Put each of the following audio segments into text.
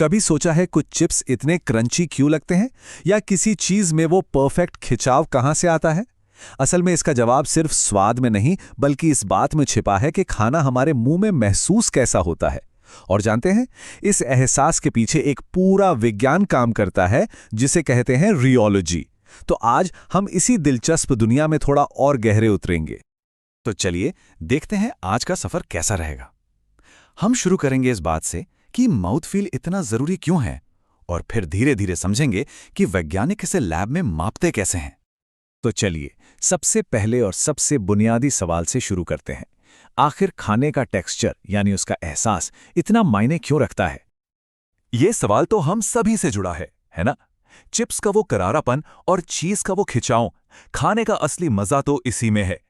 कभी सोचा है कुछ चिप्स इतने क्रंची क्यों लगते हैं, या किसी चीज में वो परफेक्ट खिंचाव कहां से आता है? असल में इसका जवाब सिर्फ स्वाद में नहीं, बल्कि इस बात में छिपा है कि खाना हमारे मुंह में महसूस कैसा होता है। और जानते हैं, इस एहसास के पीछे एक पूरा विज्ञान काम करता है, जिसे कहते हैं रियोलॉजी। तो आज हम इसी दिलचस्प दुनिया में थोड़ा और गहरे उतरेंगे। तो चलिए देखते हैं आज का सफर कैसा रहेगा। हम शुरू करेंगे इस बात से कि माउथफील इतना जरूरी क्यों है, और फिर धीरे धीरे समझेंगे कि वैज्ञानिक इसे लैब में मापते कैसे हैं। तो चलिए सबसे पहले और सबसे बुनियादी सवाल से शुरू करते हैं। आखिर खाने का टेक्सचर यानी उसका एहसास इतना मायने क्यों रखता है? ये सवाल तो हम सभी से जुड़ा है ना? चिप्स का वो करारापन और चीज का वो खिंचाव, खाने का असली मजा तो इसी में है।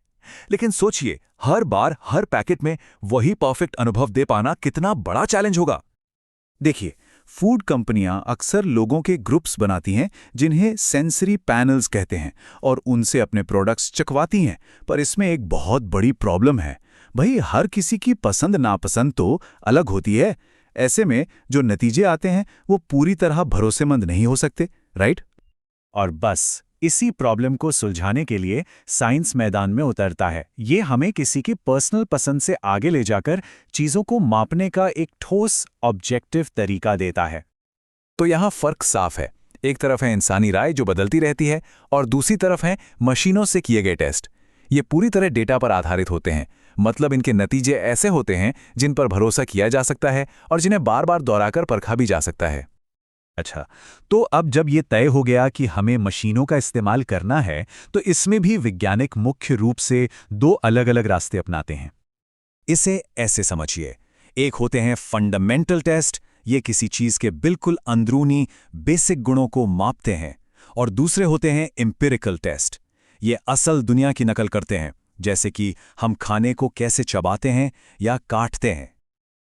लेकिन सोचिए, हर बार हर पैकेट में वही परफेक्ट अनुभव दे पाना कितना बड़ा चैलेंज होगा। देखिए, फूड कंपनियां अक्सर लोगों के ग्रुप्स बनाती हैं जिन्हें सेंसरी पैनल्स कहते हैं, और उनसे अपने प्रोडक्ट्स चखवाती हैं। पर इसमें एक बहुत बड़ी प्रॉब्लम है। भाई, हर किसी की पसंद नापसंद तो अलग होती है। ऐसे में जो नतीजे आते हैं वो पूरी तरह भरोसेमंद नहीं हो सकते, राइट? और बस इसी प्रॉब्लम को सुलझाने के लिए साइंस मैदान में उतरता है। ये हमें किसी की पर्सनल पसंद से आगे ले जाकर चीज़ों को मापने का एक ठोस ऑब्जेक्टिव तरीका देता है। तो यहाँ फर्क साफ है। एक तरफ है इंसानी राय जो बदलती रहती है, और दूसरी तरफ है मशीनों से किए गए टेस्ट। ये पूरी तरह डेटा पर आधारित होते हैं, मतलब इनके नतीजे ऐसे होते हैं जिन पर भरोसा किया जा सकता है और जिन्हें बार बार दोहराकर परखा भी जा सकता है। अच्छा, तो अब जब ये तय हो गया कि हमें मशीनों का इस्तेमाल करना है, तो इसमें भी वैज्ञानिक मुख्य रूप से दो अलग-अलग रास्ते अपनाते हैं। इसे ऐसे समझिए, एक होते हैं फंडामेंटल टेस्ट, ये किसी चीज के बिल्कुल अंदरूनी बेसिक गुणों को मापते हैं। और दूसरे होते हैं एम्पिरिकल टेस्ट, ये असल दुनिया की नकल करते हैं, जैसे कि हम खाने को कैसे चबाते हैं या काटते हैं।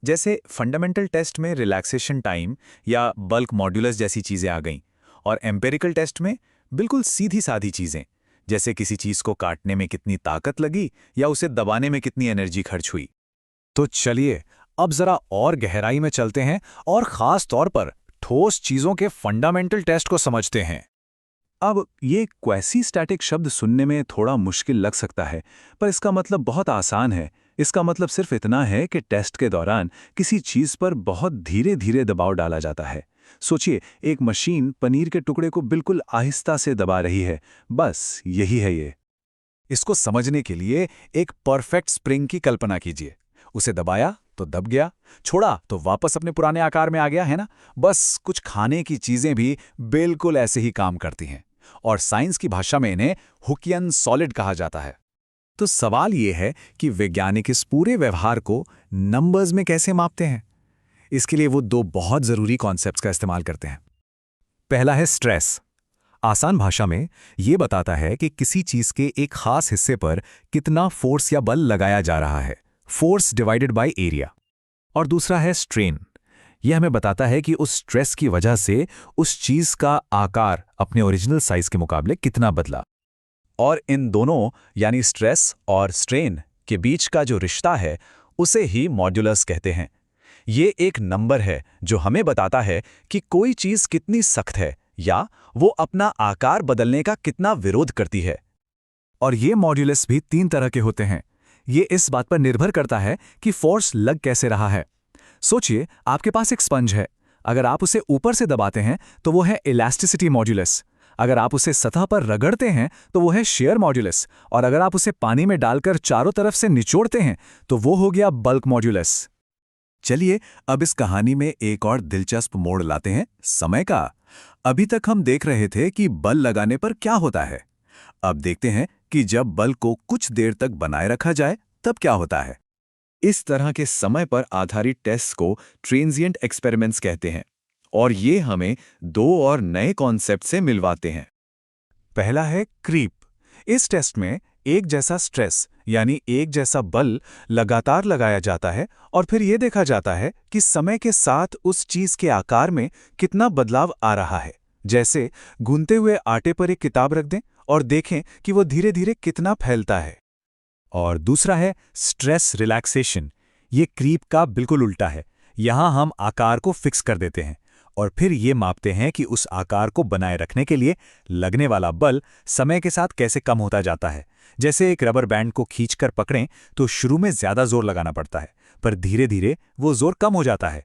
जैसे फंडामेंटल टेस्ट में रिलैक्सेशन टाइम या बल्क मॉड्यूलस जैसी चीज़ें आ गईं, और एम्पिरिकल टेस्ट में बिल्कुल सीधी साधी चीज़ें, जैसे किसी चीज़ को काटने में कितनी ताकत लगी या उसे दबाने में कितनी एनर्जी खर्च हुई। तो चलिए अब जरा और गहराई में चलते हैं और ख़ास तौर पर ठोस चीज़ों के फंडामेंटल टेस्ट को समझते हैं। अब ये क्वैसी-स्टैटिक शब्द सुनने में थोड़ा मुश्किल लग सकता है, पर इसका मतलब बहुत आसान है। इसका मतलब सिर्फ इतना है कि टेस्ट के दौरान किसी चीज़ पर बहुत धीरे धीरे दबाव डाला जाता है। सोचिए, एक मशीन पनीर के टुकड़े को बिल्कुल आहिस्ता से दबा रही है। बस यही है ये। इसको समझने के लिए एक परफेक्ट स्प्रिंग की कल्पना कीजिए। उसे दबाया तो दब गया, छोड़ा तो वापस अपने पुराने आकार में आ गया, है ना? बस कुछ खाने की चीज़ें भी बिल्कुल ऐसे ही काम करती हैं, और साइंस की भाषा में इन्हें हुकियन सॉलिड कहा जाता है। तो सवाल ये है कि वैज्ञानिक इस पूरे व्यवहार को नंबर्स में कैसे मापते हैं? इसके लिए वो दो बहुत ज़रूरी कॉन्सेप्ट्स का इस्तेमाल करते हैं। पहला है स्ट्रेस। आसान भाषा में ये बताता है कि किसी चीज़ के एक खास हिस्से पर कितना फोर्स या बल लगाया जा रहा है, फोर्स डिवाइडेड बाय एरिया। और दूसरा है स्ट्रेन। यह हमें बताता है कि उस स्ट्रेस की वजह से उस चीज़ का आकार अपने ओरिजिनल साइज के मुकाबले कितना बदला। और इन दोनों यानी स्ट्रेस और स्ट्रेन के बीच का जो रिश्ता है, उसे ही मॉड्यूलस कहते हैं। ये एक नंबर है जो हमें बताता है कि कोई चीज़ कितनी सख्त है या वो अपना आकार बदलने का कितना विरोध करती है। और ये मॉड्यूलस भी 3 तरह के होते हैं। ये इस बात पर निर्भर करता है कि फोर्स लग कैसे रहा है। सोचिए, आपके पास एक स्पंज है। अगर आप उसे ऊपर से दबाते हैं तो वो है इलास्टिसिटी मॉड्यूलस। अगर आप उसे सतह पर रगड़ते हैं तो वो है शेयर मॉड्यूलस। और अगर आप उसे पानी में डालकर चारों तरफ से निचोड़ते हैं तो वो हो गया बल्क मॉड्यूलस। चलिए अब इस कहानी में एक और दिलचस्प मोड़ लाते हैं, समय का। अभी तक हम देख रहे थे कि बल लगाने पर क्या होता है। अब देखते हैं कि जब बल को कुछ देर तक बनाए रखा जाए तब क्या होता है। इस तरह के समय पर आधारित टेस्ट को ट्रांजिएंट एक्सपेरिमेंट्स कहते हैं, और ये हमें दो और नए कॉन्सेप्ट से मिलवाते हैं। पहला है क्रीप। इस टेस्ट में एक जैसा स्ट्रेस यानी एक जैसा बल लगातार लगाया जाता है, और फिर यह देखा जाता है कि समय के साथ उस चीज के आकार में कितना बदलाव आ रहा है। जैसे गूंथते हुए आटे पर एक किताब रख दें और देखें कि वो धीरे धीरे कितना फैलता है। और दूसरा है स्ट्रेस रिलैक्सेशन। ये क्रीप का बिल्कुल उल्टा है। यहाँ हम आकार को फिक्स कर देते हैं और फिर ये मापते हैं कि उस आकार को बनाए रखने के लिए लगने वाला बल समय के साथ कैसे कम होता जाता है। जैसे एक रबर बैंड को खींचकर पकड़ें तो शुरू में ज्यादा जोर लगाना पड़ता है, पर धीरे धीरे वो जोर कम हो जाता है।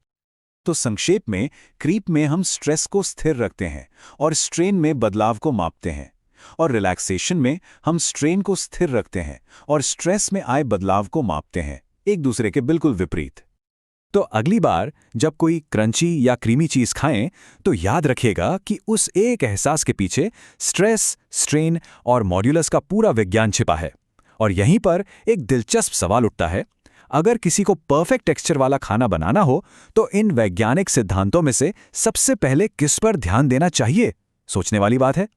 तो संक्षेप में, क्रीप में हम स्ट्रेस को स्थिर रखते हैं और स्ट्रेन में बदलाव को मापते हैं, और रिलैक्सेशन में हम स्ट्रेन को स्थिर रखते हैं और स्ट्रेस में आए बदलाव को मापते हैं, एक दूसरे के बिल्कुल विपरीत। तो अगली बार जब कोई क्रंची या क्रीमी चीज खाएं तो याद रखिएगा कि उस एक एहसास के पीछे स्ट्रेस, स्ट्रेन और मॉड्यूलस का पूरा विज्ञान छिपा है। और यहीं पर एक दिलचस्प सवाल उठता है, अगर किसी को परफेक्ट टेक्सचर वाला खाना बनाना हो तो इन वैज्ञानिक सिद्धांतों में से सबसे पहले किस पर ध्यान देना चाहिए? सोचने वाली बात है।